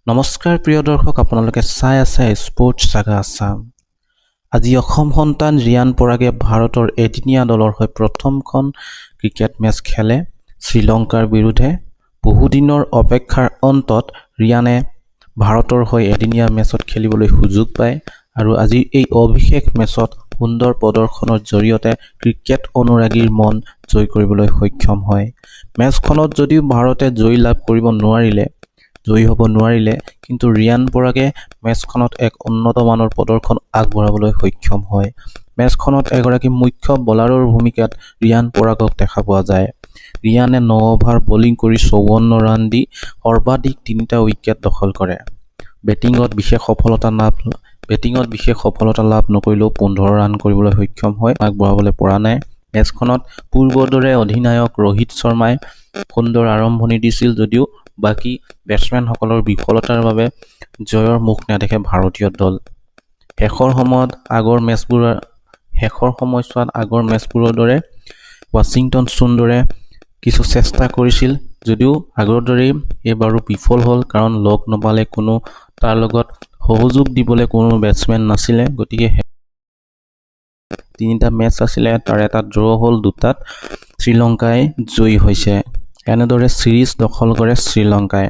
নমস্কাৰ প্ৰিয় দৰ্শক, আপোনালোকে চাই আছে স্পৰ্টছ সাগা আছাম। আজি অসম সন্তান ৰিয়ান পৰাগে ভাৰতৰ এদিনীয়া দলৰ হৈ প্ৰথমখন ক্ৰিকেট মেচ খেলে শ্ৰীলংকাৰ বিৰুদ্ধে। বহুদিনৰ অপেক্ষাৰ অন্তত ৰিয়ানে ভাৰতৰ হৈ এদিনীয়া মেচত খেলিবলৈ সুযোগ পায় আৰু আজিৰ এই অভিষেক মেচত সুন্দৰ প্ৰদৰ্শনৰ জৰিয়তে ক্ৰিকেট অনুৰাগীৰ মন জয় কৰিবলৈ সক্ষম হয়। মেচখনত যদিও ভাৰতে জয় লাভ কৰিব নোৱাৰিলে, জয়ী হ'ব নোৱাৰিলে, কিন্তু ৰিয়ান পৰাগে মেচখনত এক উন্নত মানৰ প্ৰদৰ্শন আগবঢ়াবলৈ সক্ষম হয়। মেচখনত এগৰাকী মুখ্য বলাৰৰ ভূমিকাত ৰিয়ান পৰাগক দেখা পোৱা যায়। ৰিয়ানে 9 অভাৰ বলিং কৰি 54 ৰান দি সৰ্বাধিক 3টা উইকেট দখল কৰে। বেটিঙত বিশেষ সফলতা লাভ নকৰিলেও 15 ৰান কৰিবলৈ সক্ষম হয়, আগবঢ়াবলৈ পৰা নাই। মেচখনত পূৰ্বৰ দৰে অধিনায়ক ৰোহিত শৰ্মাই সুন্দৰ আৰম্ভণি দিছিল যদিও বাকী বেটছমেনসকলৰ বিফলতাৰ বাবে জয়ৰ মুখ নেদেখে ভাৰতীয় দল। শেষৰ সময়ছোৱাত আগৰ মেচবোৰৰ দৰে ৱাশ্বিংটন সুন্দৰে কিছু চেষ্টা কৰিছিল যদিও আগৰ দৰেই এইবাৰো বিফল হ'ল, কাৰণ লগ নাপালে কোনো তাৰ লগত সহযোগ দিবলৈ কোনো বেটছমেন নাছিলে। গতিকে 3টা মেচ আছিলে, তাৰ এটাত ড্ৰ হ'ল, 2টাত শ্ৰীলংকাই জয়ী হৈছে। এনেদৰে সিৰিজ দখল কৰে শ্ৰীলংকাই।